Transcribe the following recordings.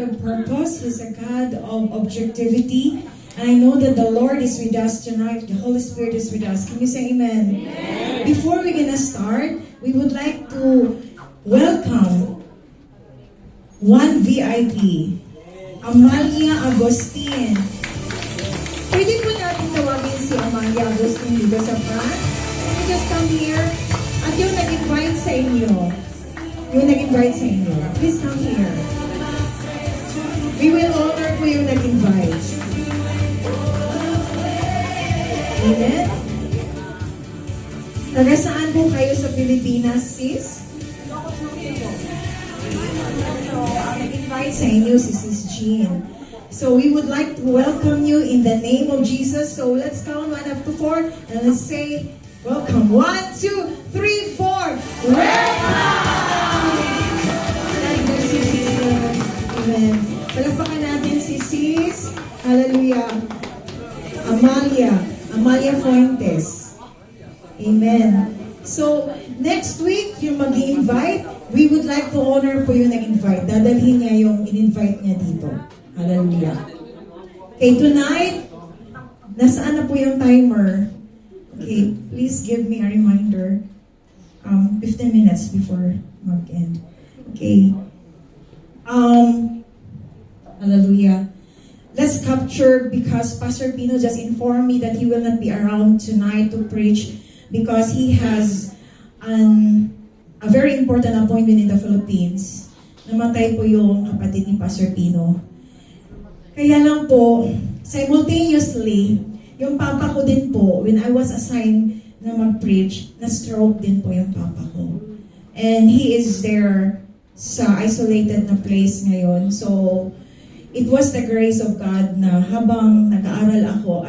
of purpose. He's a God of objectivity. And I know that the Lord is with us tonight. The Holy Spirit is with us. Can you say amen? Amen. Before we're gonna start, we would like to welcome one VIP, Amalia Agustin. Pwede po natin tawagin si Amalia Agustin dito sa front. Can you just come here? At yung nag-invite sa inyo, please come here. We will honor po yung nag-invite. Amen? Taga saan po kayo sa Pilipinas, sis? Nag-invite sa inyo si Sis Jean. So we would like to welcome you in the name of Jesus. So let's count 1 up to 4 and let's say, welcome. 1, 2, 3, 4. Welcome! God bless you, sister. Amen. Palagpakan natin si Sis. Hallelujah. Amalia Fuentes. Amen. So, next week, yung mag-i-invite, we would like to honor po yung nag-invite. Dadalhin niya yung in-invite niya dito. Hallelujah. Okay, tonight, nasaan na po yung timer? Okay, please give me a reminder. 15 minutes before mag-end. Okay. Hallelujah. Let's capture, because Pastor Pino just informed me that he will not be around tonight to preach because he has a very important appointment in the Philippines. Namatay po yung kapatid ni Pastor Pino. Kaya lang po, simultaneously, yung papa ko din po, when I was assigned na mag-preach, na-stroke din po yung papa ko. And he is there sa isolated na place ngayon. So, it was the grace of God na habang nag-aaral ako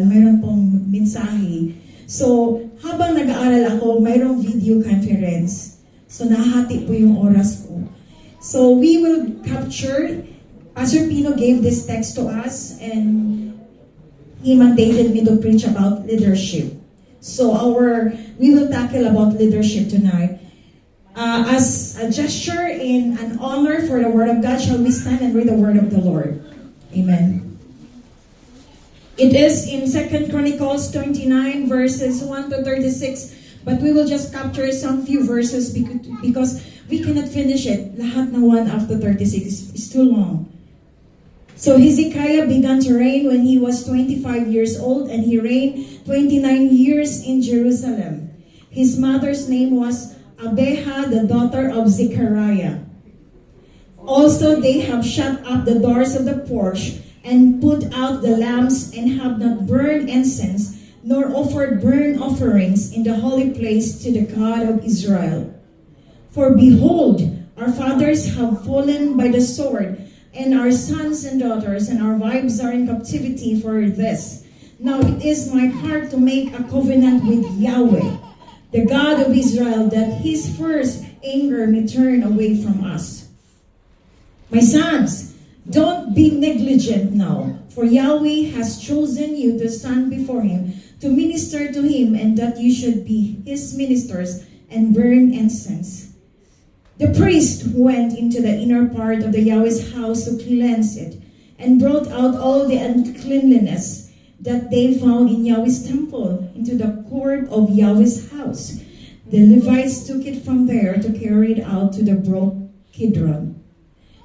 mayroon pong mensahe. So, habang nag-aaral ako, mayroong video conference. So, nahati po yung oras ko. So, we will capture. Pastor Pino gave this text to us and he mandated me to preach about leadership. So, we will tackle about leadership tonight. As a gesture and an honor for the Word of God, shall we stand and read the Word of the Lord? Amen. It is in 2 Chronicles 29 verses 1 to 36, but we will just capture some few verses because we cannot finish it. Lahat na 1 after 36 is too long. So Hezekiah began to reign when he was 25 years old, and he reigned 29 years in Jerusalem. His mother's name was Abiha, the daughter of Zechariah. Also, they have shut up the doors of the porch and put out the lamps and have not burned incense nor offered burnt offerings in the holy place to the God of Israel. For behold, our fathers have fallen by the sword, and our sons and daughters and our wives are in captivity for this. Now it is my heart to make a covenant with Yahweh, the God of Israel, that his first anger may turn away from us. My sons, don't be negligent now, for Yahweh has chosen you to stand before him, to minister to him, and that you should be his ministers and burn incense. The priest went into the inner part of the Yahweh's house to cleanse it, and brought out all the uncleanliness that they found in Yahweh's temple into the court of Yahweh's house. The Levites took it from there to carry it out to the brook Kidron.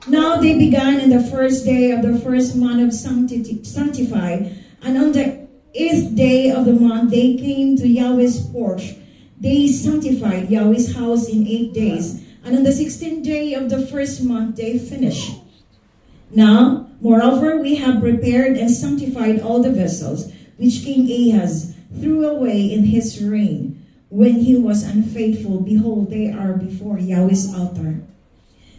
Now they began in the first day of the first month of sanctify, and on the 8th day of the month they came to Yahweh's porch. They sanctified Yahweh's house in 8 days, and on the 16th day of the first month they finished. Now, moreover, we have prepared and sanctified all the vessels which King Ahaz threw away in his reign when he was unfaithful. Behold, they are before Yahweh's altar.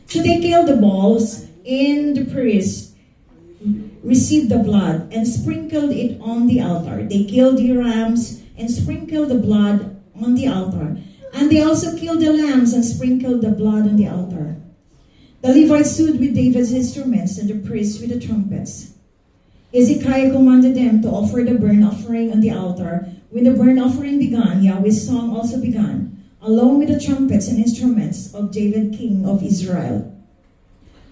So they killed the bulls, and the priest received the blood and sprinkled it on the altar. They killed the rams and sprinkled the blood on the altar. And they also killed the lambs and sprinkled the blood on the altar. The Levites stood with David's instruments and the priests with the trumpets. Hezekiah commanded them to offer the burnt offering on the altar. When the burnt offering began, Yahweh's song also began, along with the trumpets and instruments of David, king of Israel.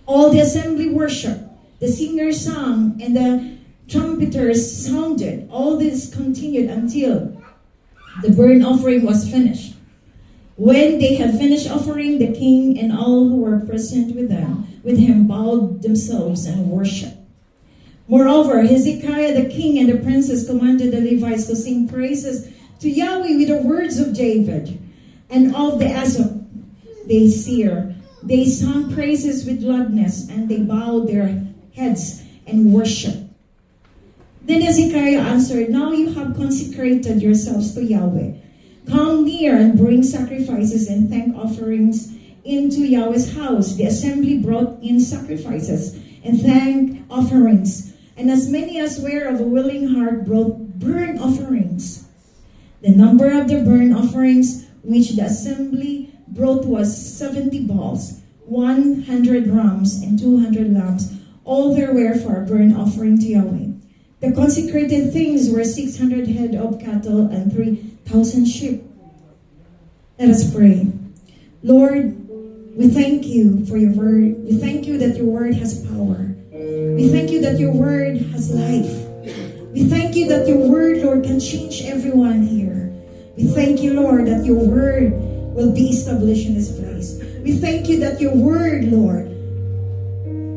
All the assembly worshiped, the singers sang, and the trumpeters sounded. All this continued until the burnt offering was finished. When they had finished offering, the king and all who were present with him bowed themselves and worshipped. Moreover, Hezekiah the king and the princes commanded the Levites to sing praises to Yahweh with the words of David and of the Asaph, the seer. They sang praises with gladness, and they bowed their heads and worshipped. Then Hezekiah answered, "Now you have consecrated yourselves to Yahweh. Come near and bring sacrifices and thank offerings into Yahweh's house." The assembly brought in sacrifices and thank offerings, and as many as were of a willing heart brought burnt offerings. The number of the burnt offerings which the assembly brought was 70 bulls, 100 rams, and 200 lambs. All there were for a burnt offering to Yahweh. The consecrated things were 600 head of cattle and 3,000 sheep. Let us pray. Lord, we thank you for your word. We thank you that your word has power. We thank you that your word has life. We thank you that your word, Lord, can change everyone here. We thank you, Lord, that your word will be established in this place. We thank you that your word, Lord,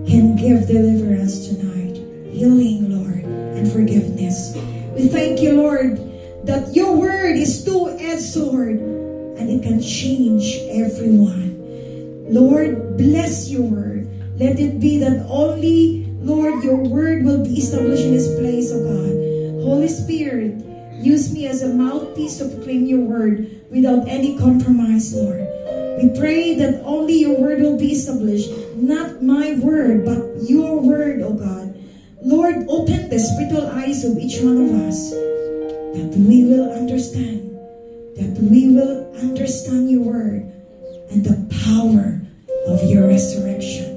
can give deliverance tonight, healing, Lord, and forgiveness. We thank you, Lord, that your word is two-edged sword and it can change everyone. Lord, bless your word. Let it be that only, Lord, your word will be established in this place, oh God. Holy Spirit, use me as a mouthpiece to proclaim your word without any compromise, Lord. We pray that only your word will be established, not my word, but your word, oh God. Lord, open the spiritual eyes of each one of us, that we will understand your word and the power of your resurrection.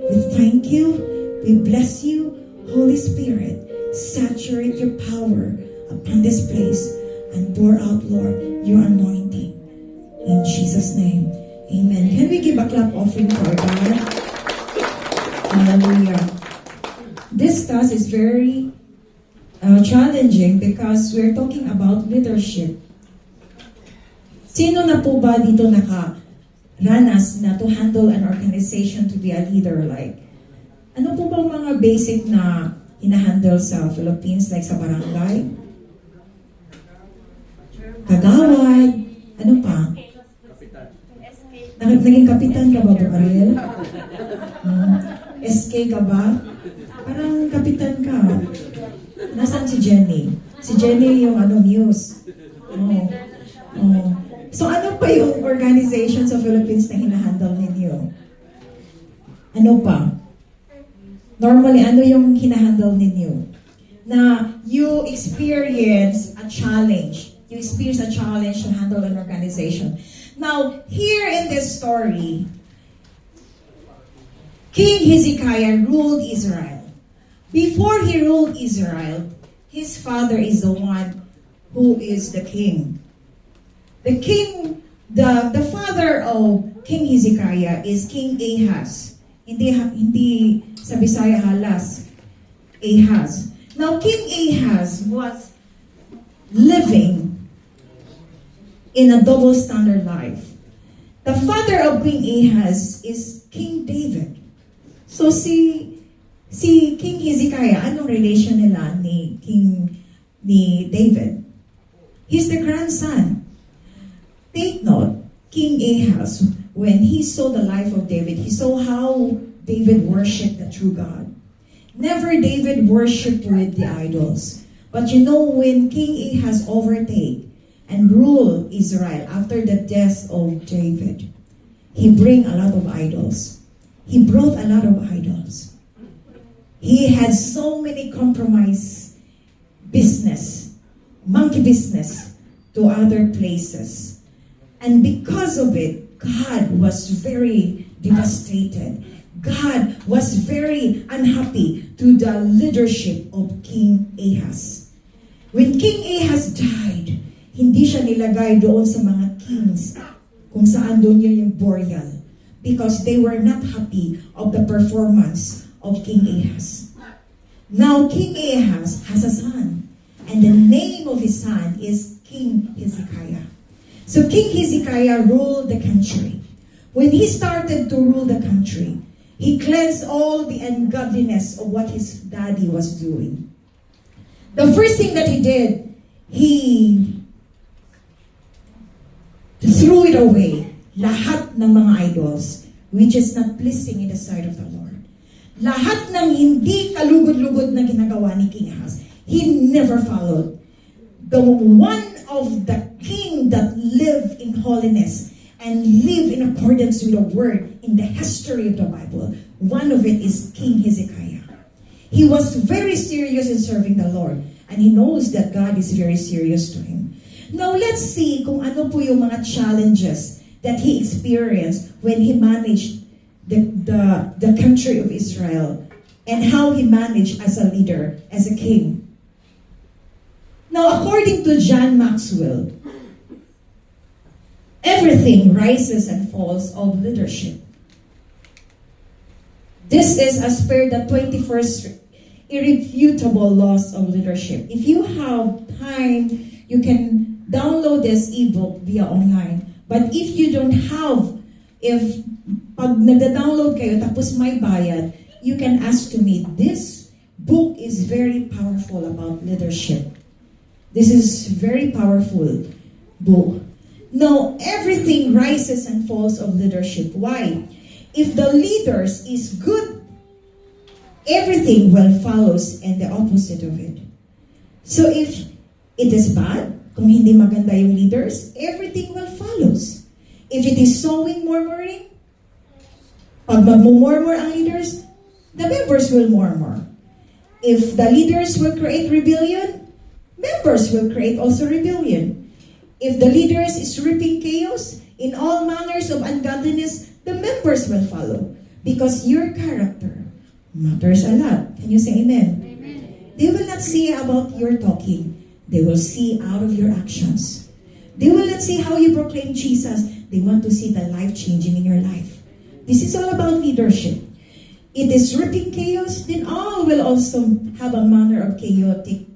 We thank you, we bless you, Holy Spirit. Saturate your power upon this place and pour out, Lord, your anointing. In Jesus' name, amen. Can we give a clap offering for God? Hallelujah. This task is very challenging because we're talking about leadership. Sino na po ba dito nakaranas na to handle an organization, to be a leader? Like, ano po bang mga basic na hinahandle sa Philippines, like sa barangay? Kagawad. Ano pa? Naging kapitan ka ba, Ariel? SK ka ba? Parang kapitan ka. Nasaan si Jenny? Si Jenny yung news. Oh. So ano pa yung organization sa Philippines na hinahandle ninyo? Ano pa? Normally, ano yung hinahandle ninyo? Na you experience a challenge. You experience a challenge to handle an organization. Now, here in this story, King Hezekiah ruled Israel. Before he ruled Israel, his father is the one who is the king. The father of King Hezekiah is King Ahaz. Hindi sa Bisaya halas. Ahaz. Now, King Ahaz was living in a double standard life. The father of King Ahaz is King David. So si King Hezekiah, anong relation nila ni David? He's the grandson. Take note, King Ahaz, when he saw the life of David, he saw how David worshipped the true God. Never David worshipped with the idols. But you know, when King Ahaz overtake and rule Israel after the death of David, he bring a lot of idols. He brought a lot of idols. He had so many compromise business, monkey business to other places. And because of it, God was very devastated. God was very unhappy to the leadership of King Ahaz. When King Ahaz died, hindi siya nilagay doon sa mga kings kung saan doon yun yung burial. because they were not happy of the performance of King Ahaz. Now King Ahaz has a son, and the name of his son is King Hezekiah. So King Hezekiah ruled the country. When he started to rule the country, he cleansed all the ungodliness of what his daddy was doing. The first thing that he did, he threw it away. Lahat ng mga idols, which is not pleasing in the sight of the Lord. Lahat ng hindi kalugod-lugod na ginagawa ni King Ahaz, he never followed. The one of the king that lived in holiness and lived in accordance with the word in the history of the Bible, one of it is King Hezekiah. He was very serious in serving the Lord, and he knows that God is very serious to him. Now let's see kung ano po yung mga challenges that he experienced when he managed the country of Israel, and how he managed as a leader, as a king. Now, according to John Maxwell, everything rises and falls of leadership. This is as per the 21st irrefutable laws of leadership. If you have time, you can download this ebook via online. But if you don't have, if pag nagda-download kayo tapos may bayad, you can ask to me. This book is very powerful about leadership. This is very powerful book. Now, everything rises and falls of leadership. Why? If the leaders is good, everything will follows and the opposite of it. So if it is bad, kung hindi maganda yung leaders, everything will follows. If it is sowing murmuring, pag magmumurmur ang leaders, the members will murmur. If the leaders will create rebellion, members will create also rebellion. If the leaders is reaping chaos in all manners of ungodliness, the members will follow. Because your character matters a lot. Can you say amen? Amen. They will not see about your talking. They will see out of your actions. They will not see how you proclaim Jesus. They want to see the life changing in your life. This is all about leadership. It is reaping chaos, then all will also have a manner of chaotic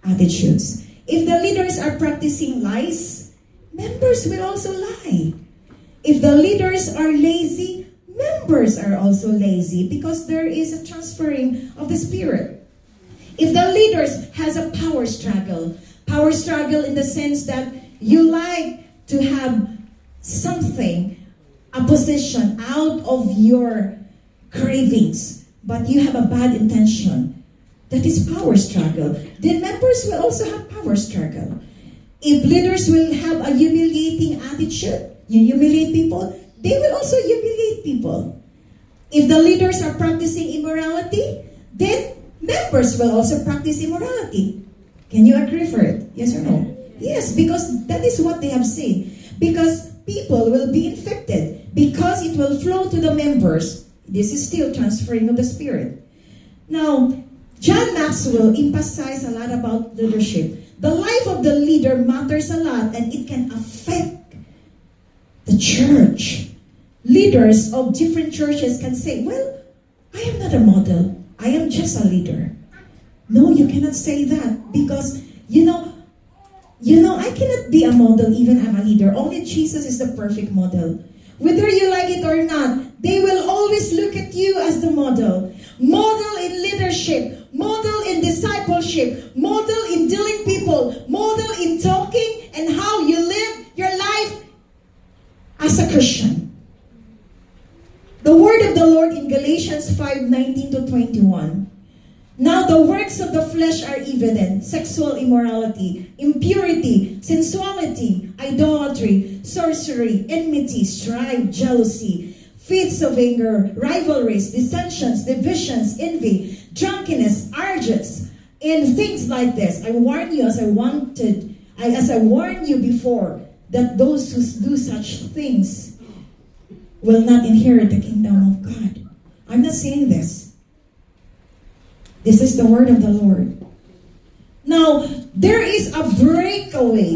attitudes. If the leaders are practicing lies, members will also lie. If the leaders are lazy, members are also lazy because there is a transferring of the spirit. If the leaders has a power struggle in the sense that you like to have something, a position out of your cravings, but you have a bad intention, that is power struggle. Then members will also have power struggle. If leaders will have a humiliating attitude, you humiliate people, they will also humiliate people. If the leaders are practicing immorality, then members will also practice immorality. Can you agree for it? Yes or no? Yes, because that is what they have said. Because people will be infected. Because it will flow to the members. This is still transferring of the spirit. Now, John Maxwell emphasized a lot about leadership. The life of the leader matters a lot, and it can affect the church. Leaders of different churches can say, well, I am not a model. I am just a leader. No, you cannot say that because, you know, I cannot be a model even I'm a leader. Only Jesus is the perfect model. Whether you like it or not, they will always look at you as the model. Model in leadership, model in discipleship, model in dealing people, model in talking and how you live your life as a Christian. The word of the Lord in Galatians 5:19-21. Now the works of the flesh are evident: sexual immorality, impurity, sensuality, idolatry, sorcery, enmity, strife, jealousy, fits of anger, rivalries, dissensions, divisions, envy, drunkenness, orgies, and things like this. I warn you, as I warned you before, that those who do such things will not inherit the kingdom of God. I'm not saying this. This is the word of the Lord. Now, there is a breakaway.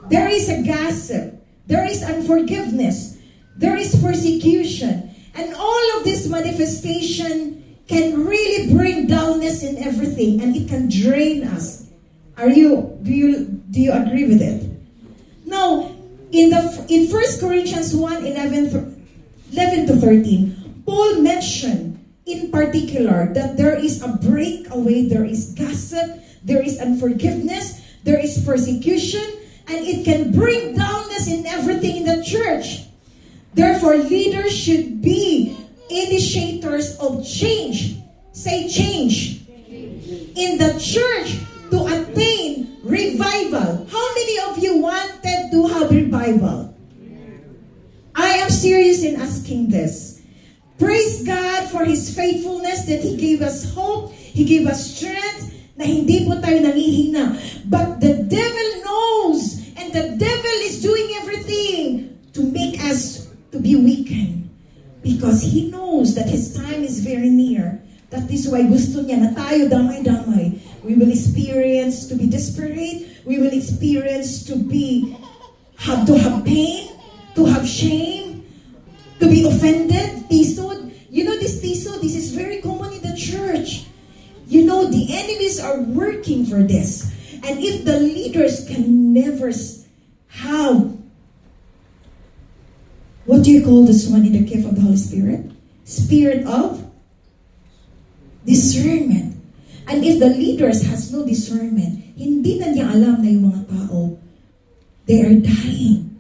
There is a gossip. There is unforgiveness. there is persecution. And all of this manifestation can really bring dullness in everything, and it can drain us. Do you agree with it? Now, in 1 Corinthians 1:11 to 13, Paul mentioned in particular that there is a breakaway, there is gossip, there is unforgiveness, there is persecution, and it can bring downness in everything in the church. Therefore, leaders should be initiators of change. Say change. In the church to attain revival. How many of you wanted to have revival? I am serious in asking this. Praise God for His faithfulness that He gave us hope, He gave us strength, na hindi po tayo nangihina. But the devil knows, and the devil is doing everything to make us to be weakened. Because he knows that his time is very near. That is why gusto niya na tayo damay-damay. We will experience to be desperate. We will experience to have pain, to have shame, to be offended, tisod. You know this tisod, this is very common in the church. You know, the enemies are working for this. And if the leaders can never have, what do you call this one in the gift of the Holy Spirit? Spirit of discernment. And if the leaders has no discernment, hindi na niya alam na yung mga tao, they are dying.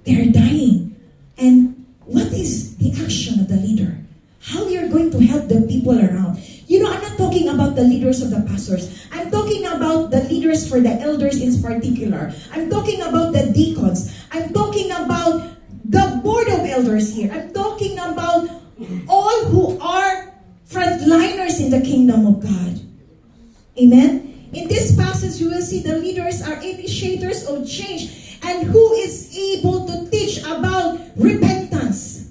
They are dying. And what is the action of the leader? How you're going to help the people around? You know, I'm not talking about the leaders of the pastors. I'm talking about the leaders for the elders in particular. I'm talking about the deacons. I'm talking about the board of elders here. I'm talking about all who are frontliners in the kingdom of God. Amen? In this passage, you will see the leaders are initiators of change and who is able to teach about repentance.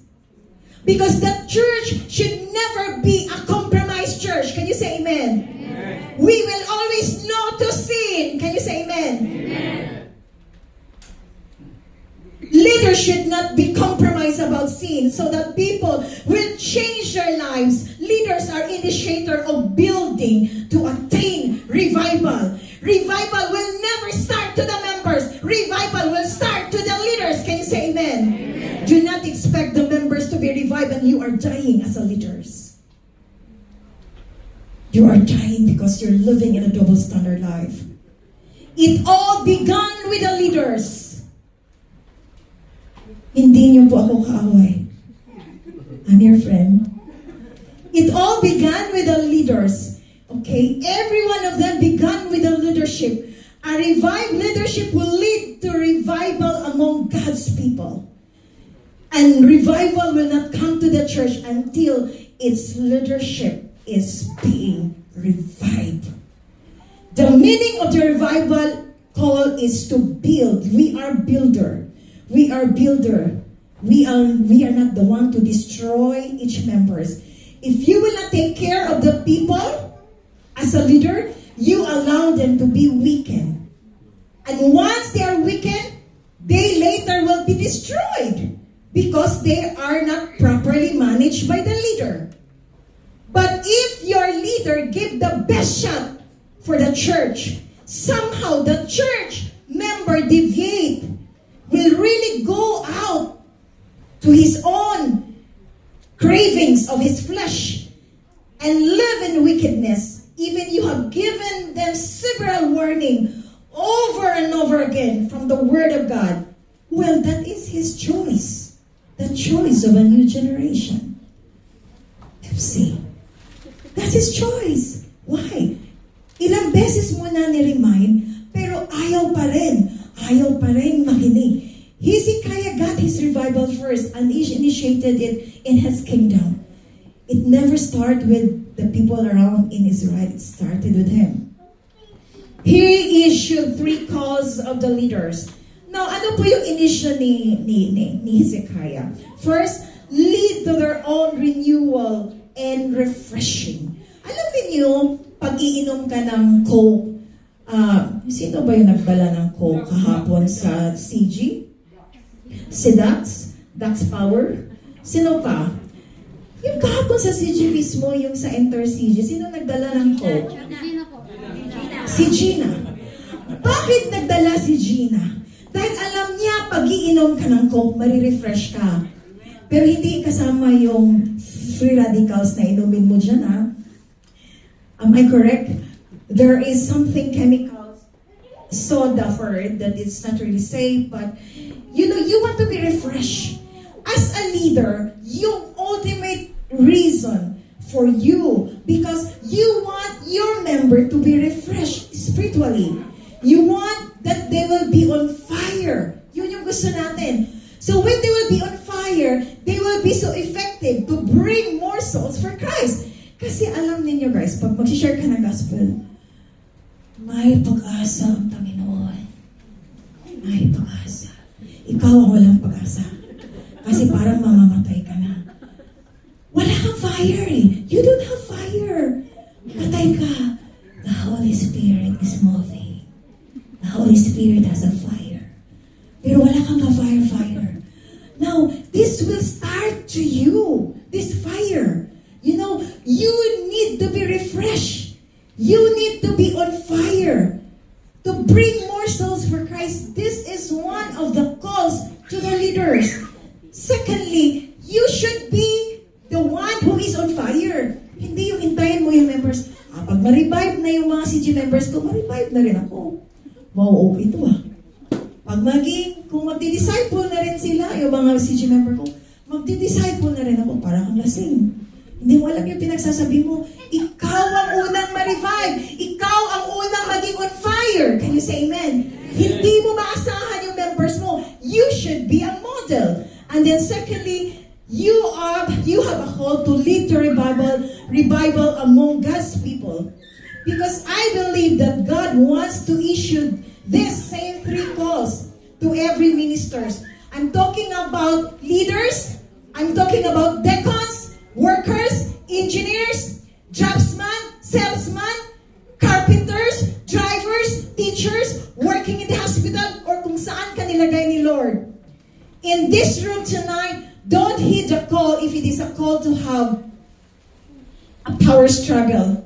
Because the church should never be a compromised church. Can you say amen? Amen. We will always know to sin. Can you say amen? Amen. Leaders should not be compromised about sin so that people will change their lives. Leaders are initiator of building to attain revival. Revival will never start to the members. Revival will start to the leaders. Can you say amen? Amen. Do not expect the members to be revived and you are dying as a leaders. You are dying because you're living in a double standard life. It all began with the leaders. Hindi niyo po ako kaaway. I'm your friend. It all began with the leaders. Okay? Every one of them began with the leadership. A revived leadership will lead to revival among God's people. And revival will not come to the church until its leadership is being revived. The meaning of the revival call is to build. We are builder. We are builder. We are not the one to destroy each members. If you will not take care of the people as a leader, you allow them to be weakened. And once they are weakened, they later will be destroyed because they are not properly managed by the leader. But if your leader give the best shot for the church, somehow the church member deviate, will really go out to his own cravings of his flesh and live in wickedness. Even you have given them several warning over and over again from the Word of God. Well, that is his choice. The choice of a new generation. See, that's his choice. Why? Ilang beses mo na ni-remind, pero ayaw pa rin. Ayaw pa rin makinig. Hezekiah got his revival first and he initiated it in his kingdom. It never started with the people around in Israel. It started with him. He issued 3 calls of the leaders. Now, ano po yung initial ni Hezekiah? First, lead to their own renewal and refreshing. Alam niyo, pag iinom ka ng Coke, sino ba yung nagbala ng Coke kahapon sa CG? Si Dax? Dax Power? Sino pa? Yung kahapon sa CG mismo, yung sa Enter CG, sino nagdala ng Coke? Gina po. Si Gina. Bakit nagdala si Gina? Dahil alam niya, pag iinom ka ng Coke, marirefresh ka. Pero hindi kasama yung free radicals na inumin mo dyan, ha? Am I correct? There is something chemicals, soda for it, that it's not really safe, but you know, you want to be refreshed. As a leader, yung ultimate reason for you, because you want your member to be refreshed spiritually. You want that they will be on fire. Yun yung gusto natin. So when they will be on fire, they will be so effective to bring more souls for Christ. Kasi alam ninyo guys, pag mag-share ka ng gospel, may pag-asa ang Panginoon. May pag-asa. Ikaw ang walang pag-asa. Kasi parang mamamatay ka na. Wala kang fire eh. You don't have fire. Patay ka. The Holy Spirit is moving. The Holy Spirit has a fire. Pero wala kang ka-fire. Now, this will start to you. This fire. You know, you need to be refreshed. You need to be on fire to bring more souls for Christ. This is one of the calls to the leaders. Secondly, you should be the one who is on fire. Hindi yung hintayin mo yung members. Pag ma-revive na yung mga CG members ko, ma-revive na rin ako. Wow, okay ito Pag kung magdi-disciple na rin sila, yung mga CG member ko, magdi-disciple na rin ako, parang kang lasing. Hindi mo alam yung pinagsasabi mo, ikaw ang unang ma-revive. Ikaw ang unang maging on fire. Can you say amen? Hindi mo maasahan yung members mo. You should be a model. And then secondly, you have a call to lead the revival among God's people. Because I believe that God wants to issue these same three calls to every ministers. I'm talking about leaders. I'm talking about deacons, workers, engineers, draftsmen, salesmen, carpenters, drivers, teachers, working in the hospital, or kung saan ka nilagay ni Lord. In this room tonight, don't heed the call if it is a call to have a power struggle.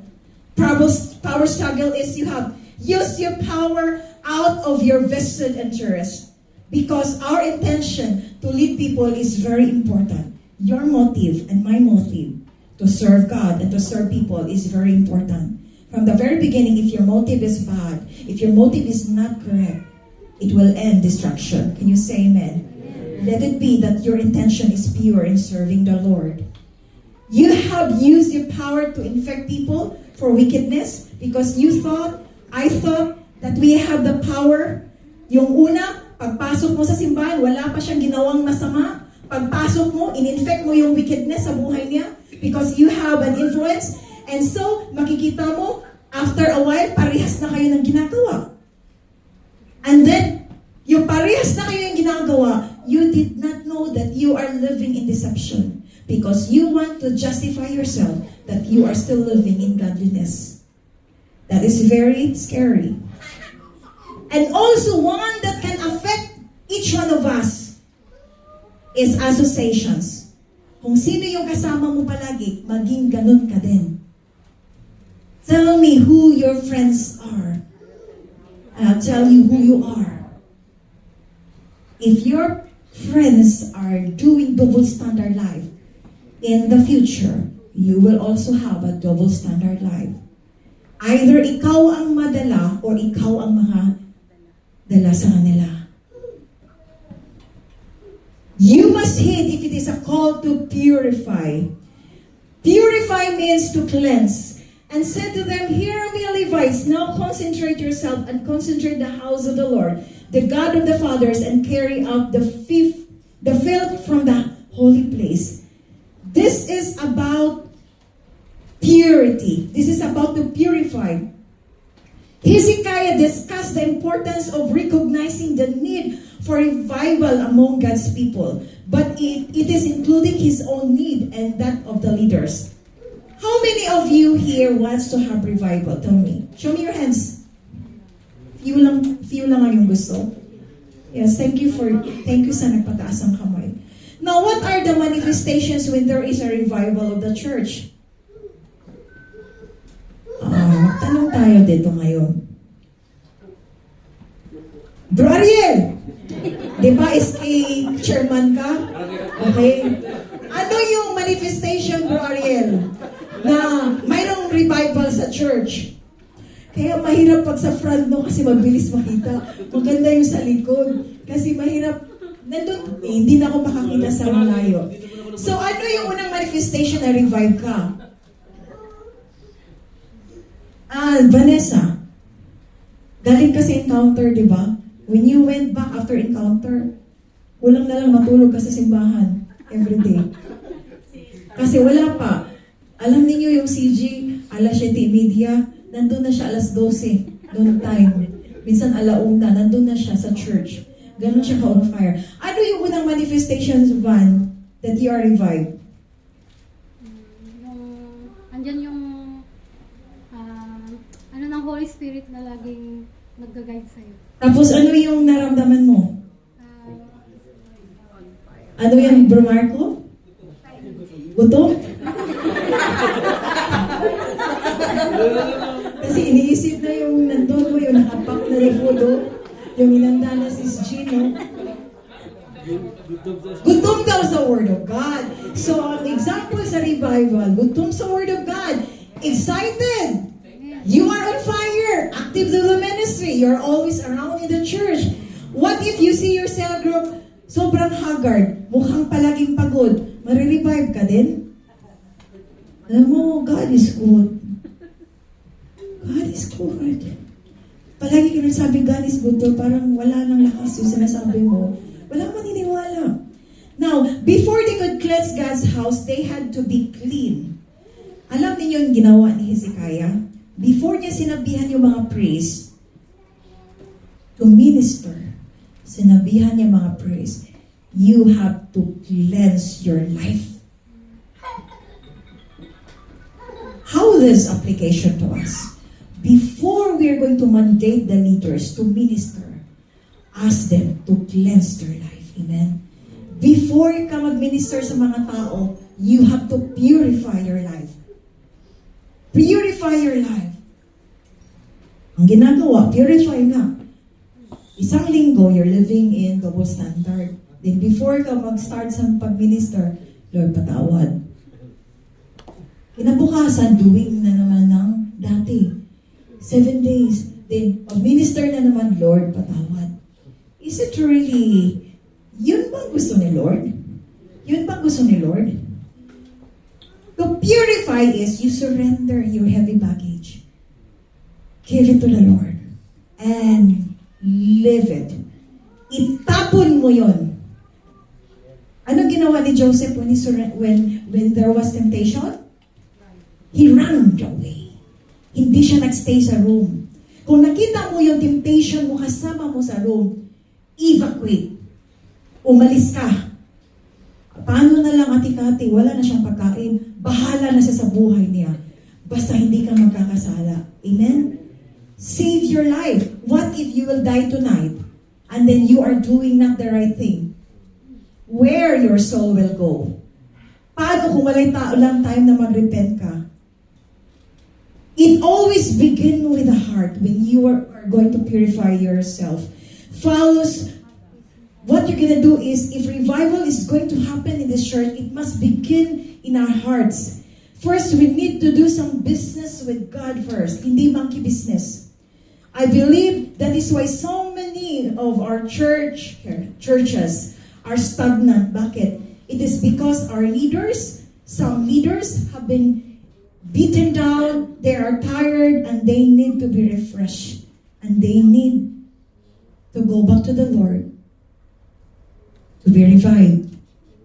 Power struggle is you have used your power out of your vested interest. Because our intention to lead people is very important. Your motive and my motive to serve God and to serve people is very important. From the very beginning, if your motive is bad, if your motive is not correct, it will end destruction. Can you say amen? Let it be that your intention is pure in serving the Lord. You have used your power to infect people for wickedness because I thought that we have the power. Yung una, pagpasok mo sa simbahan, wala pa siyang ginawang masama. Pagpasok mo, in-infect mo yung wickedness sa buhay niya because you have an influence. And so, makikita mo, after a while, parehas na kayo ng ginagawa. And then, yung parehas na kayo yung ginagawa, you did not know that you are living in deception because you want to justify yourself that you are still living in godliness. That is very scary. And also, one that can affect each one of us is associations. Kung sino yung kasama mo palagi, maging ganun ka din. Tell me who your friends are. And I'll tell you who you are. If your friends are doing double standard life, in the future, you will also have a double standard life. Either ikaw ang madala or ikaw ang dala sa kanila. You must heed if it is a call to purify. Purify means to cleanse. And said to them, "Hear me, Levites, now concentrate yourself and concentrate the house of the Lord, the God of the fathers, and carry out the filth from the holy place." This is about purity. This is about to purify. Hezekiah discussed the importance of recognizing the need for revival among God's people, but it is including his own need and that of the leaders. How many of you here wants to have revival? Tell me. Show me your hands. Few lang ang yung gusto. Yes, thank you sa nagpataas ang kamay. Now, what are the manifestations when there is a revival of the church? Magtanong tayo dito ngayon. Bro Ariel! Di ba SK chairman ka? Okay. Ano yung manifestation, Bro Ariel, na mayroong revival sa church? Kaya mahirap pag sa front, no, kasi mabilis makita. Maganda yung sa likod. Kasi mahirap, nandun, hindi na ako makakita sa malayo. So, ano yung unang manifestation na revive ka? Vanessa, galing ka sa encounter, di ba? When you went back after encounter, kulang na lang matulog ka sa simbahan every day. Kasi wala pa. Alam niyo yung CG, alas 7:30, nandun na siya alas 12, noon time. Minsan alauna, nandun na siya sa church. Ganon siya ka-on fire. Ano yung unang manifestations, Van, that you are revived? Andyan yung ano ng Holy Spirit na laging nag-guide sa'yo. Tapos ano yung naramdaman mo? Ano yung Bro Marco? Gutom? Kasi iniisip na yung nandun mo, yung nakapak na refodo, yung inanda na si Gino. Gutom daw sa Word of God. So, ang example sa revival, gutom sa Word of God. Excited! You are on fire! Active to the ministry. You're always around in the church. What if you see your cell group sobrang haggard, mukhang palaging pagod, marirevive ka din? Alam mo, God is good. God is good. Palagi ka nagsabi, God is good, to parang wala nang lakas yung sinasabi mo. Walang maniniwala. Now, before they could cleanse God's house, they had to be clean. Alam niyo yung ginawa ni Hezekiah? Before niya sinabihan yung mga priests to minister, sinabihan niya mga priests, you have to cleanse your life. How this application to us? Before we are going to mandate the leaders to minister, ask them to cleanse their life. Amen? Before ka mag-minister sa mga tao, you have to purify your life. Purify your life. Ang ginagawa, purify nga. Isang linggo, you're living in double standard. Then before ka mag-start sa pag-minister, Lord, patawad. Kinabukasan, doing na naman ng dati. 7 days. Then, pag-minister na naman, Lord, patawad. Is it really, yun bang gusto ni Lord? Yun bang gusto ni Lord? To purify is you surrender your heavy baggage. Give it to the Lord. And live it. Itapon mo yon. Ano ginawa ni Joseph when there was temptation? He ran away. Hindi siya nagstay sa room. Kung nakita mo yung temptation mo, kasama mo sa room, evacuate. Umalis ka. Paano na lang ati-kati, wala na siyang pagkain, bahala na siya sa buhay niya. Basta hindi ka magkakasala. Amen? Save your life. What if you will die tonight and then you are doing not the right thing? Where your soul will go? Paano kung wala'y lang time na mag-repent ka? It always begins with the heart when you are going to purify yourself. Follows. What you're going to do is, if revival is going to happen in this church, it must begin in our hearts. First, we need to do some business with God first. Hindi monkey business. I believe that is why so many of our churches are stagnant. Bakit? It is because our leaders, some leaders have been beaten down, they are tired, and they need to be refreshed. And they need to go back to the Lord. To be revived.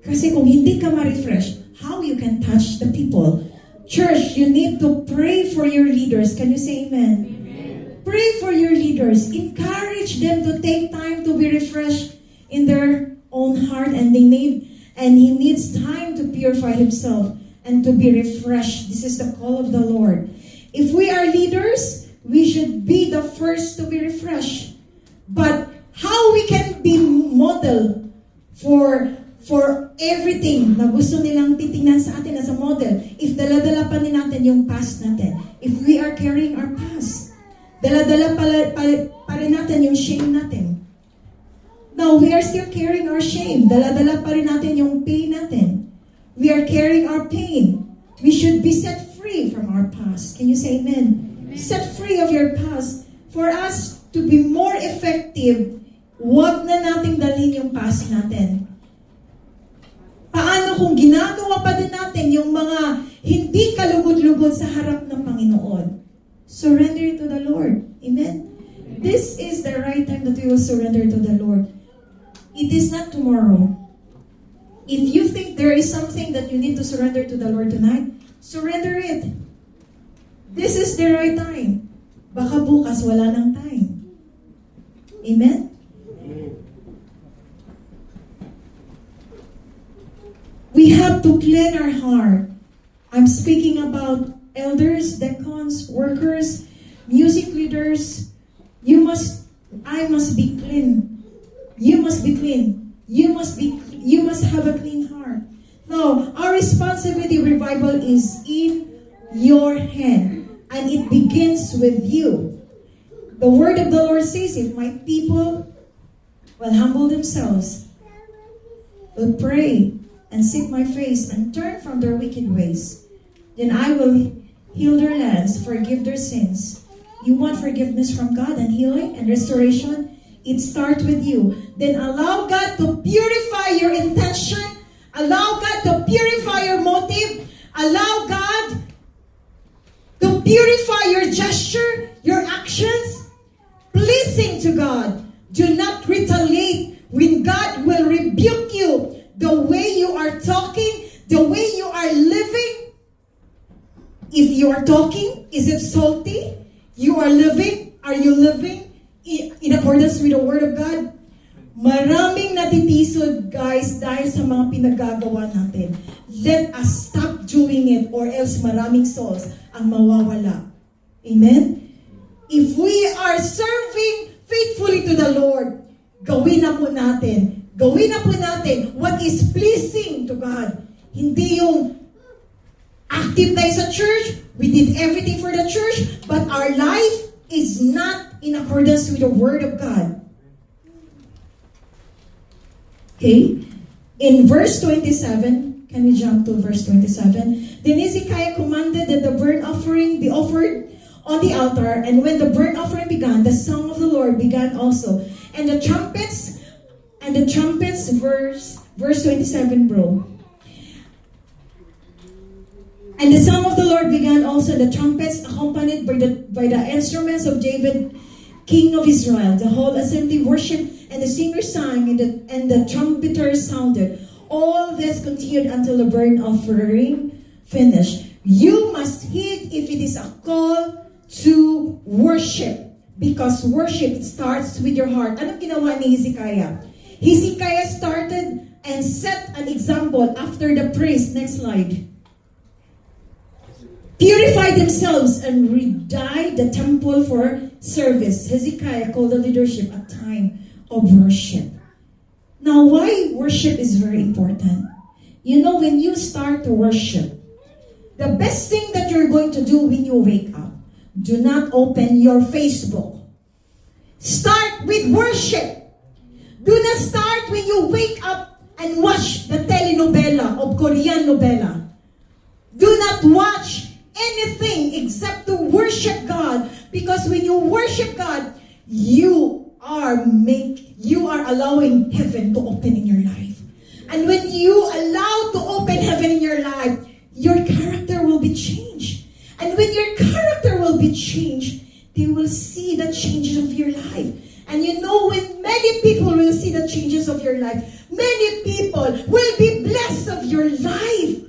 Kasi kung hindi ka ma-refresh, how you can touch the people? Church, you need to pray for your leaders. Can you say amen? Amen. Pray for your leaders. Encourage them to take time to be refreshed in their own heart, and he needs time to purify himself and to be refreshed. This is the call of the Lord. If we are leaders, we should be the first to be refreshed. But how we can be model for for everything na gusto nilang titingnan sa atin as a model, if dala-dala pa rin natin yung past natin, if we are carrying our past, dala-dala pa rin natin yung shame natin. Now, we are still carrying our shame. Dala-dala pa rin natin yung pain natin. We are carrying our pain. We should be set free from our past. Can you say amen? Set free of your past. For us to be more effective, huwag na nating dalhin yung past natin. Paano kung ginagawa pa din natin yung mga hindi kalugod-lugod sa harap ng Panginoon? Surrender to the Lord. Amen? This is the right time that we will surrender to the Lord. It is not tomorrow. If you think there is something that you need to surrender to the Lord tonight, surrender it. This is the right time. Baka bukas wala nang time. Amen? We have to clean our heart. I'm speaking about elders, deacons, workers, music leaders. I must be clean. You must be clean. You must have a clean heart. No, our responsibility revival is in your hand. And it begins with you. The word of the Lord says, if my people will humble themselves, will pray and seek my face and turn from their wicked ways, then I will heal their lands, forgive their sins. You want forgiveness from God and healing and restoration? It starts with you. Then allow God to purify your intention. Allow God to purify your motive. Allow God to purify your gesture, your actions, pleasing to God. Do not retaliate when God will rebuke you. The way you are talking, the way you are living. If you are talking, is it salty? You are living, are you living in accordance with the Word of God? Maraming natitisod, guys, dahil sa mga pinagagawa natin. Let us stop doing it or else maraming souls ang mawawala. Amen? If we are serving faithfully to the Lord, gawin na po natin. Gawin na po natin what is pleasing to God. Hindi yung active tayo sa church, we did everything for the church, but our life is not in accordance with the Word of God. Okay? In verse 27, can we jump to verse 27? Then Hezekiah commanded that the burnt offering be offered on the altar, and when the burnt offering began, the song of the Lord began also. And the trumpets, verse 27, bro. And the song of the Lord began also, the trumpets accompanied by the instruments of David, king of Israel. The whole assembly worshipped, and the singers sang, and the trumpeters sounded. All this continued until the burnt offering finished. You must heed if it is a call to worship. Because worship, it starts with your heart. Anong ginawa ni Hezekiah? Hezekiah started and set an example after the priest. Next slide. Purified themselves and redyed the temple for service. Hezekiah called the leadership a time of worship. Now, why worship is very important? You know, when you start to worship, the best thing that you're going to do when you wake up, do not open your Facebook. Start with worship. Do not start when you wake up and watch the telenovela of Korean novela. Do not watch anything except to worship God, because when you worship God, you are allowing heaven to open in your life. And when you allow to open heaven in your life, your character will be changed. And when your character will be changed, they will see the changes of your life. And you know, when many people will see the changes of your life, many people will be blessed of your life.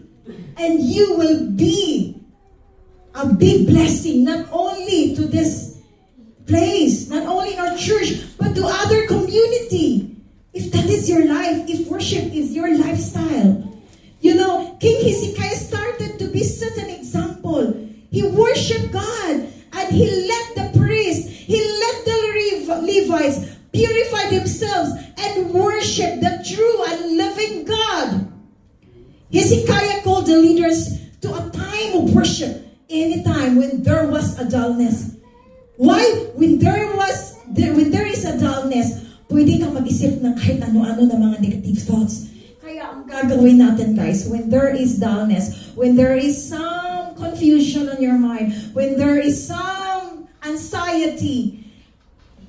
And you will be a big blessing, not only to this place, not only in our church, but to other community. If that is your life, if worship is your lifestyle. You know, King Hezekiah started to be such an example. He worshiped God, and he let the priests, he let the Levites purify themselves and worship the true and living God. worship anytime when there was a dullness. Why? When there is a dullness, pwede kang mag-isip ng kahit ano-ano na mga negative thoughts. Kaya ang gagawin natin, guys, when there is dullness, when there is some confusion on your mind, when there is some anxiety,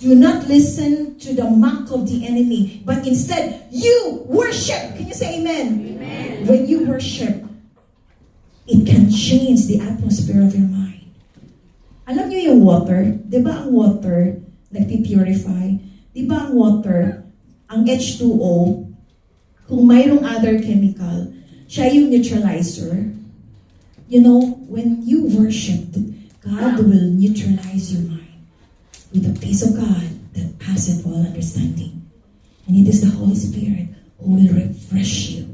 do not listen to the mock of the enemy, but instead, you worship. Can you say amen? Amen. When you worship, it can change the atmosphere of your mind. Alam niyo yung water? Di ba ang water nagpipurify? Di ba ang water, ang H2O, kung mayroong other chemical, siya yung neutralizer. You know, when you worship, God will neutralize your mind with the peace of God that passeth all understanding. And it is the Holy Spirit who will refresh you.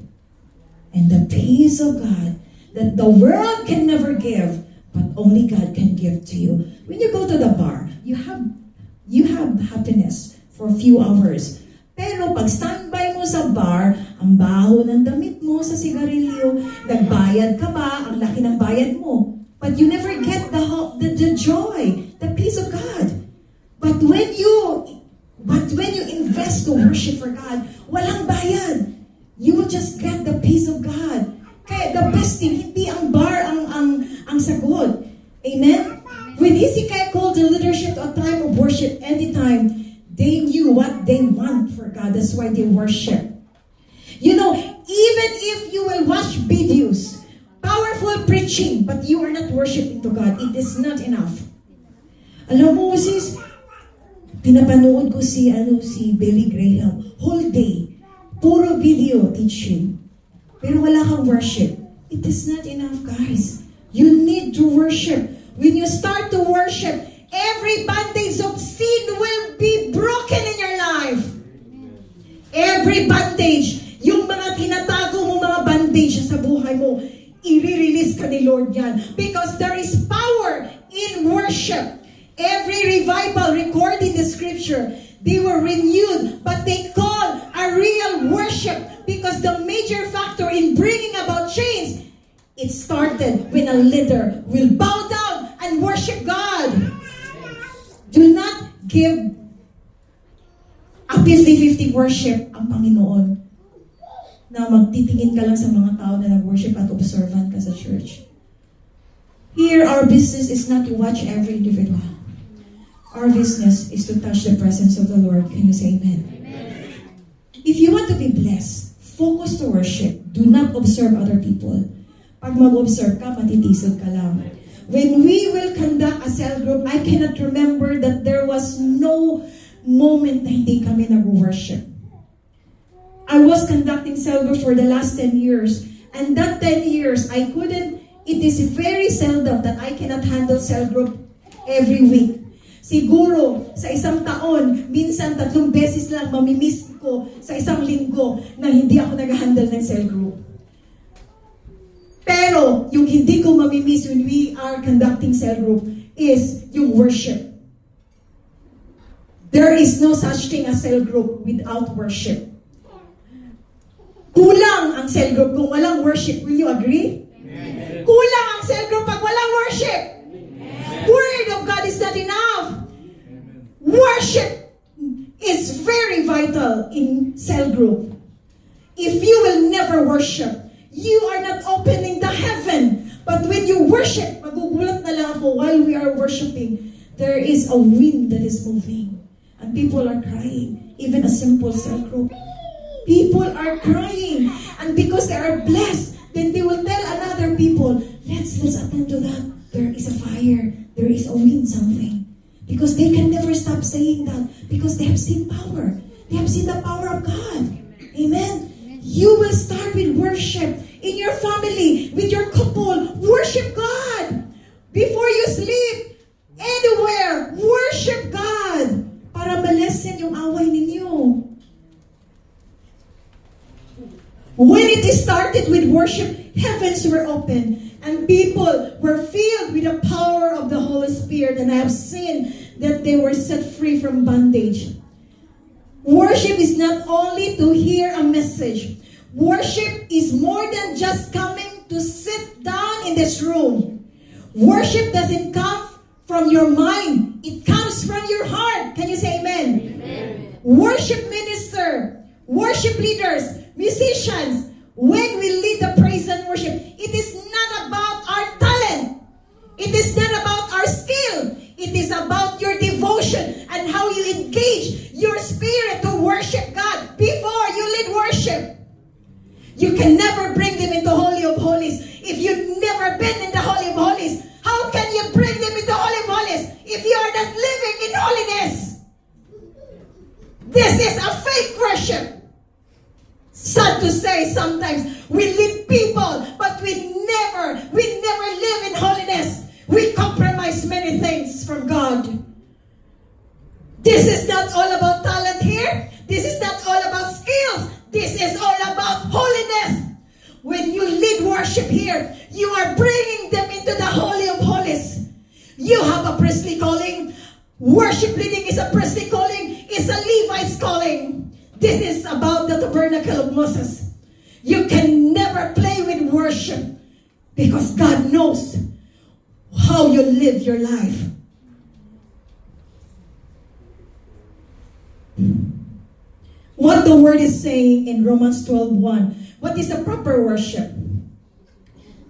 And the peace of God that the world can never give, but only God can give to you. When you go to the bar, you have happiness for a few hours. Pero pag standby mo sa bar, ang baho ng damit mo sa sigarilyo, nagbayad ka ba, ang laki ng bayad mo. But you never get the joy, the peace of God. But when you invest to worship for God, walang bayad. You will just get the peace of God. Kaya the best thing, hindi ang bar ang sagot. Amen? When Hezekiah called the leadership to a time of worship, anytime, they knew what they want for God. That's why they worship. You know, even if you will watch videos, powerful preaching, but you are not worshiping to God, it is not enough. Alam mo, sis, pinapanood ko si Billy Graham, whole day, puro video teaching. Pero wala kang worship. It is not enough, guys. You need to worship. When you start to worship, every bondage of sin will be broken in your life. Every bondage, yung mga tinatago mo mga bandage sa buhay mo, i-release ka ni Lord yan. Because there is power in worship. Every revival recorded in the scripture, they were renewed, but they called a real worship because the major factor in bringing about change, it started when a leader will bow down and worship God. Do not give a 50-50 worship ang Panginoon na magtitingin ka lang sa mga tao na nag-worship at observant ka sa church. Here, our business is not to watch every individual. Our business is to touch the presence of the Lord. Can you say amen? Amen. If you want to be blessed, focus to worship. Do not observe other people. Pag mag-observe ka, matitisod ka lang. When we will conduct a cell group, I cannot remember that there was no moment na hindi kami nag-worship. I was conducting cell group for the last 10 years. And that 10 years, it is very seldom that I cannot handle cell group every week. Siguro, sa isang taon, minsan 3 beses lang mamimiss ko sa isang linggo na hindi ako nag-handle ng cell group. Pero, yung hindi ko mamimiss when we are conducting cell group is yung worship. There is no such thing as cell group without worship. Kulang ang cell group kung walang worship. Will you agree? Amen. Kulang ang cell group pag walang worship. Amen. Word of God is not enough. Amen. Worship is very vital in cell group. If you will never worship, you are not opening the heaven. But when you worship, magugulat na lang ako while we are worshiping, there is a wind that is moving. And people are crying. Even a simple cell group. People are crying. And because they are blessed, then they will tell another people, let's attend to that. There is a fire. There is a wind, something. Because they can never stop saying that. Because they have seen power. They have seen the power of God. Amen? You will start with worship. In your family, with your couple, worship God. Before you sleep, anywhere, worship God. Para malesen yung away ninyo. When it started with worship, heavens were open. And people were filled with the power of the Holy Spirit. And I have seen that they were set free from bondage. Worship is not only to hear a message. Worship is more than just coming to sit down in this room. Worship doesn't come from your mind. It comes from your heart. Can you say amen? Amen. Worship minister, worship leaders, musicians, when we lead the praise and worship, it is not about our talent. It is not about our skill. It is about your devotion and how you engage your spirit to worship God before you lead worship. You can never bring them into Holy of Holies if you've never been in the Holy of Holies. How can you bring them into Holy of Holies if you are not living in holiness? This is a fake worship. Sad to say, sometimes we lead people, but we never live in holiness. We compromise many things from God. This is not all about talent here. This is not all about skills. This is all about holiness. When you lead worship here, you are bringing them into the Holy of Holies. You have a priestly calling. Worship leading is a priestly calling. It's a Levite's calling. This is about the tabernacle of Moses. You can never play with worship because God knows how you live your life. What the word is saying in Romans 12:1. What is a proper worship?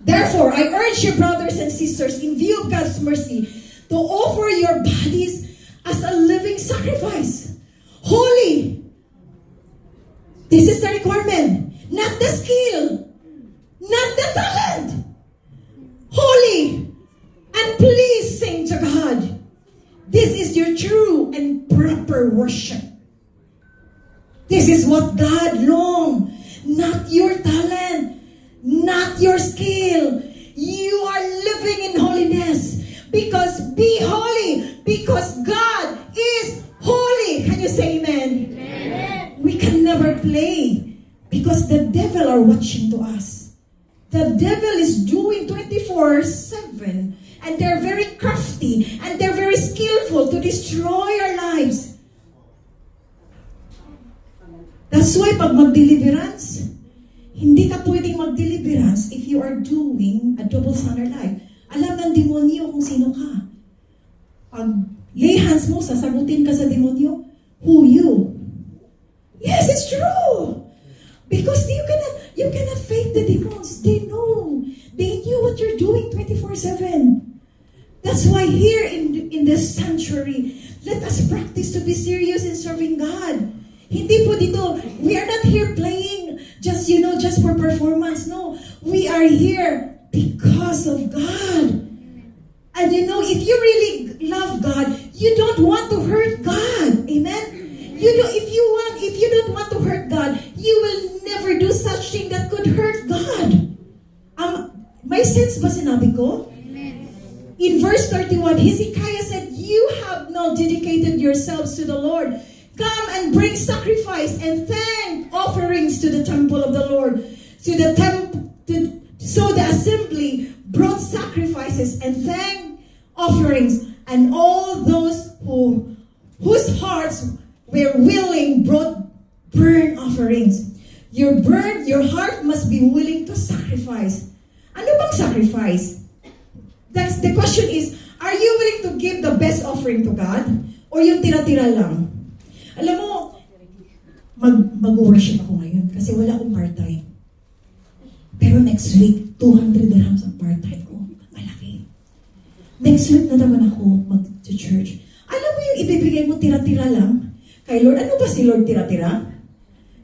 Therefore, I urge you, brothers and sisters, in view of God's mercy, to offer your bodies as a living sacrifice. Holy. This is the requirement. Not the skill. Not the talent. Holy and pleasing to God. This is your true and proper worship. This is what God longs. Not your talent. Not your skill. You are living in holiness. Because be holy. Because God is holy. Can you say amen? Amen. We can never play. Because the devil are watching to us. The devil is doing 24/7. And they're very crafty. And they're very skillful to destroy our lives. That's why pag mag-deliverance, hindi ka pwedeng mag-deliverance if you are doing a double standard life. Alam ng demonyo kung sino ka. Pag lay hands mo, sasagutin ka sa demonyo, who you? Yes, it's true. Because you cannot fake the demons. They know. They knew what you're doing 24/7. That's why here in this sanctuary, let us practice to be serious in serving God. Hindi po dito, we are not here playing just for performance. No, we are here because of God. And if you really love God, you don't want to hurt God. Amen? If you don't want to hurt God, you will never do such thing that could hurt God. May sense ba sinabi ko? Amen. In verse 31, Hezekiah said, "You have not dedicated yourselves to the Lord. Come and bring sacrifice and thank offerings to the temple of the Lord." So the assembly brought sacrifices and thank offerings, and all those whose hearts were willing brought burnt offerings. Your heart must be willing to sacrifice. Ano bang sacrifice? The question is, are you willing to give the best offering to God? Or yung tira-tira lang? Alam mo, mag-worship ako ngayon kasi wala akong part-time. Pero next week, 200 dirhams ang part-time ko. Malaki. Next week na naman ako mag-church. Alam mo yung ibibigay mo tira-tira lang? Kay Lord, ano ba si Lord tira-tira?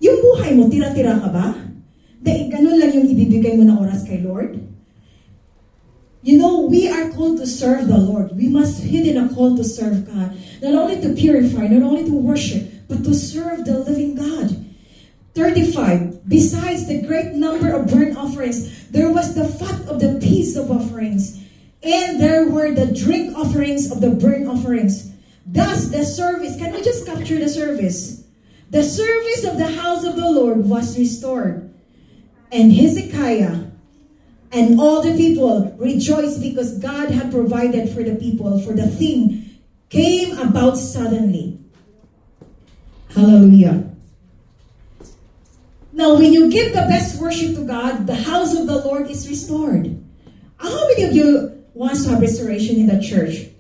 Yung buhay mo, tira-tira ka ba? Dahil ganun lang yung ibibigay mo na oras kay Lord? We are called to serve the Lord. We must hit in a call to serve God. Not only to purify, not only to worship, but to serve the living God. 35. Besides the great number of burnt offerings, there was the fat of the peace of offerings, and there were the drink offerings of the burnt offerings. Thus the service, can we just capture the service? The service of the house of the Lord was restored. And Hezekiah and all the people rejoiced because God had provided for the people, for the thing came about suddenly. Hallelujah. Now, when you give the best worship to God, the house of the Lord is restored. How many of you wants to have restoration in the church.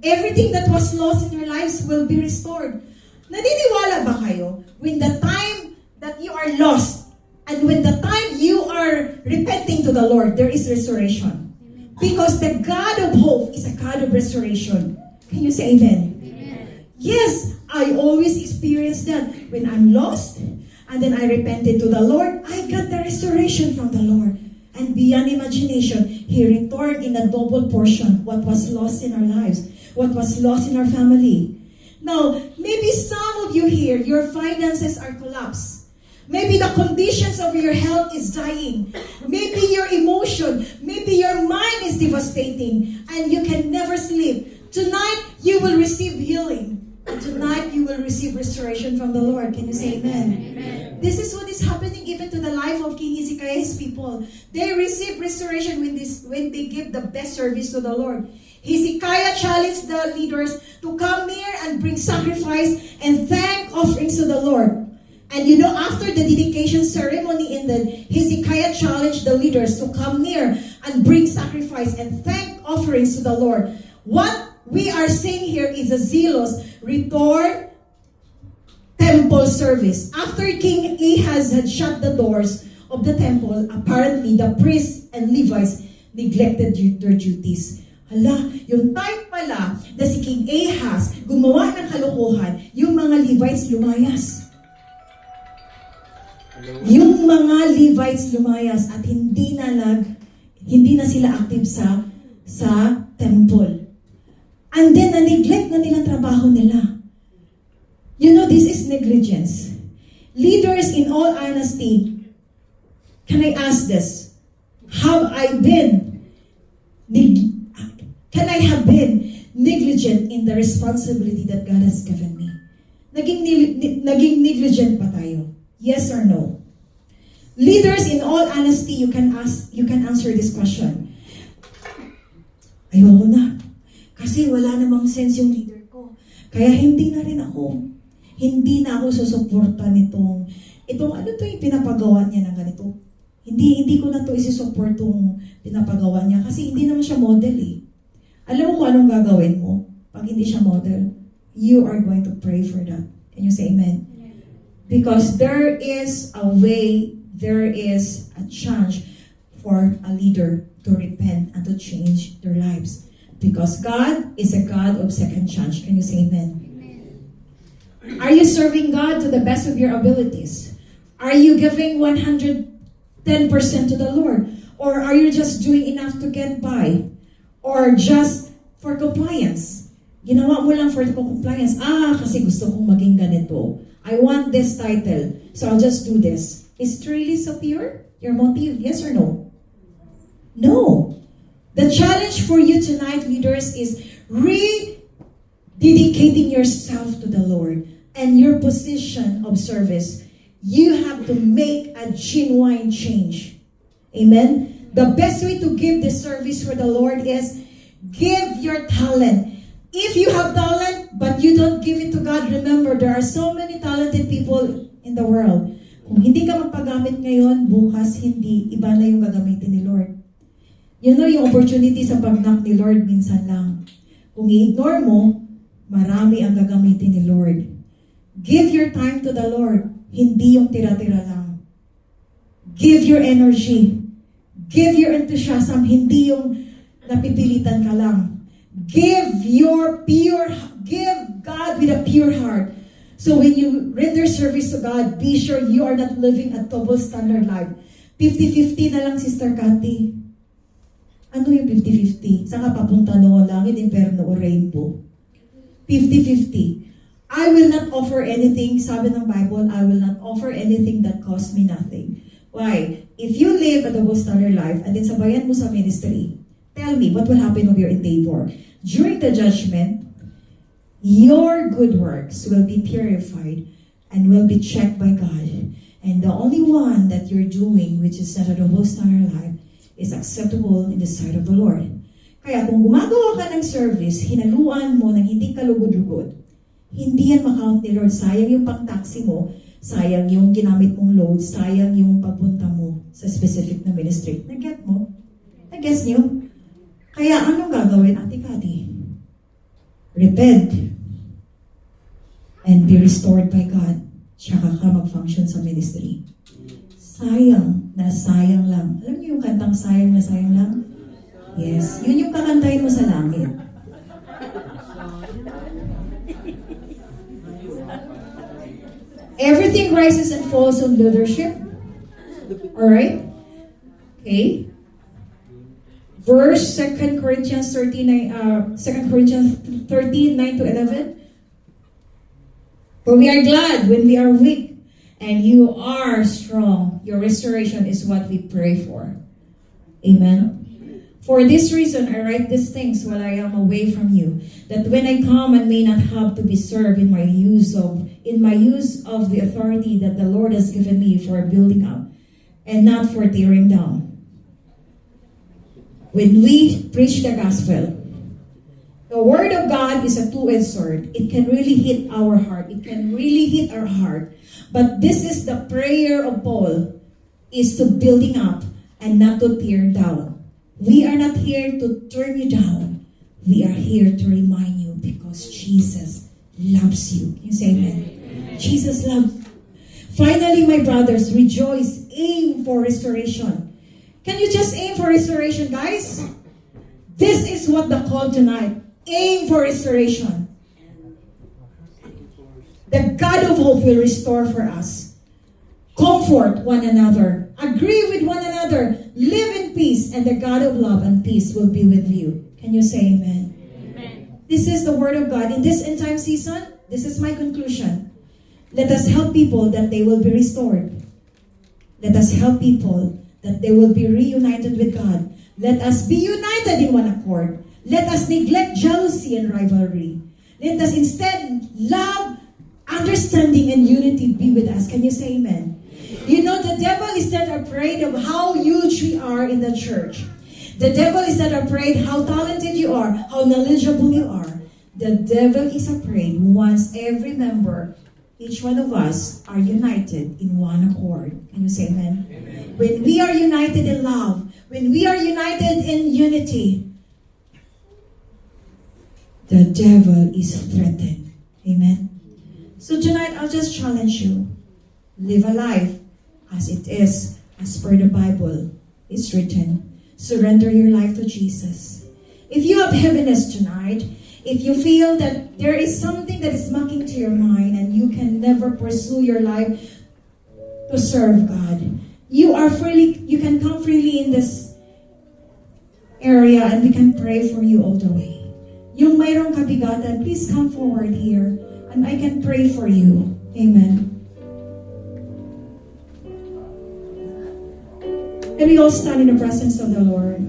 Everything that was lost in your lives will be restored. Naniniwala ba kayo? When the time that you are lost, and when the time you are repenting to the Lord, there is restoration. Because the God of hope is a God of restoration. Can you say amen? Yes, I always experience that. When I'm lost, and then I repented to the Lord, I got the restoration from the Lord. And beyond imagination, He returned in a double portion what was lost in our lives, what was lost in our family. Now, maybe some of you here, your finances are collapsed. Maybe the conditions of your health is dying. Maybe your emotion, maybe your mind is devastating, and you can never sleep. Tonight, you will receive healing. And tonight, you will receive restoration from the Lord. Can you say amen? Amen. This is what is happening even to the life of King Hezekiah's people. They receive restoration when they give the best service to the Lord. Hezekiah challenged the leaders to come near and bring sacrifice and thank offerings to the Lord. And you know, after the dedication ceremony Hezekiah challenged the leaders to come near and bring sacrifice and thank offerings to the Lord. What we are seeing here is a zealous return temple service. After King Ahaz had shut the doors of the temple, apparently the priests and Levites neglected their duties. Hala, yung time pala na si King Ahaz gumawa ng kalokohan, yung mga Levites lumayas. Yung mga Levites lumayas at hindi na sila active sa temple. And then na-neglect na nilang trabaho nila. You know, this is negligence. Leaders, in all honesty, can I ask this? Can I have been negligent in the responsibility that God has given me? Naging negligent pa tayo? Yes or no? Leaders, in all honesty, you can answer this question. Ayoko na. Kasi wala namang sense yung leader ko. Kaya hindi na ako susuporta itong ano to yung pinapagawa niya ng ganito. Hindi ko na to isusupport tong pinapagawa niya kasi hindi naman siya model eh. Alam mo kung anong gagawin mo pag hindi siya model? You are going to pray for that. Can you say amen? Because there is a way, there is a chance for a leader to repent and to change their lives. Because God is a God of second chance. Can you say amen? Are you serving God to the best of your abilities? Are you giving 110% to the Lord? Or are you just doing enough to get by? Or just for compliance? Ginawa mo lang for compliance. Kasi gusto kong maging ganito. I want this title, so I'll just do this. Is it really so pure? Your motive, yes or no? No. The challenge for you tonight, leaders, is rededicating yourself to the Lord and your position of service. You have to make a genuine change. Amen? The best way to give this service for the Lord is give your talent. If you have talent, but you don't give it to God, remember, there are so many talented people in the world. Kung hindi ka magpagamit ngayon, bukas hindi, iba na yung gagamitin ni Lord. You know, yung opportunity sa pag-knock ni Lord, minsan lang. Kung i-ignore mo, marami ang gagamitin ni Lord. Give your time to the Lord. Hindi yung tira-tira lang. Give your energy. Give your enthusiasm. Hindi yung napipilitan ka lang. Give God with a pure heart. So when you render service to God, be sure you are not living a double standard life. 50-50 na lang, Sister Cathy. Ano yung 50-50? Saan ka papunta no? Langit, imperno, o rainbow? 50-50. I will not offer anything, sabi ng Bible, I will not offer anything that costs me nothing. Why? If you live a double standard life and then sabayan mo sa ministry, tell me, what will happen of your endeavor? During the judgment, your good works will be purified and will be checked by God. And the only one that you're doing, which is not a double standard life, is acceptable in the sight of the Lord. Kaya kung gumagawa ka ng service, hinaluan mo ng hindi kalugod-lugod, hindi yan makount ni Lord. Sayang yung pang-taxi mo, sayang yung ginamit mong load, sayang yung pagpunta mo sa specific na ministry. Nag-get mo? Nag-guess niyo? Kaya anong gagawin, Ate Kati? Repent and be restored by God. Tsaka ka mag-function sa ministry. Sayang na sayang lang. Alam niyo yung kantang sayang na sayang lang? Yes. Yun yung kakantahin mo sa langit. Everything rises and falls on leadership. Alright? Okay? Verse 2 Corinthians 13, 2 Corinthians 13, 9 to 11. For we are glad when we are weak, and you are strong. Your restoration is what we pray for. Amen. For this reason, I write these things while I am away from you, that when I come, I may not have to be served in my use of the authority that the Lord has given me for building up, and not for tearing down. When we preach the gospel, the word of God is a two-edged sword. It can really hit our heart. It can really hit our heart. But this is the prayer of Paul, is to building up and not to tear down. We are not here to turn you down. We are here to remind you because Jesus loves you. Can you say amen? Amen. Jesus loves you. Finally, my brothers, rejoice. Aim for restoration. Can you just aim for restoration, guys? This is what the call tonight. Aim for restoration. The God of hope will restore for us. Comfort one another. Agree with one another. Live in peace. And the God of love and peace will be with you. Can you say amen? Amen. This is the word of God. In this end time season, this is my conclusion. Let us help people that they will be restored. Let us help people that they will be reunited with God. Let us be united in one accord. Let us neglect jealousy and rivalry. Let us instead love, understanding, and unity be with us. Can you say amen? You know, the devil is not afraid of how huge we are in the church. The devil is not afraid how talented you are, how knowledgeable you are. The devil is afraid once every member, each one of us, are united in one accord. Can you say amen? Amen. When we are united in love, when we are united in unity, the devil is threatened. Amen? So tonight, I'll just challenge you. Live a life as it is, as per the Bible. It's written. Surrender your life to Jesus. If you have heaviness tonight, if you feel that there is something that is mucking to your mind and you can never pursue your life to serve God, you can come freely in this area and we can pray for you all the way. Yung mayroong kabigatan, please come forward here and I can pray for you. Amen. Let me all stand in the presence of the Lord.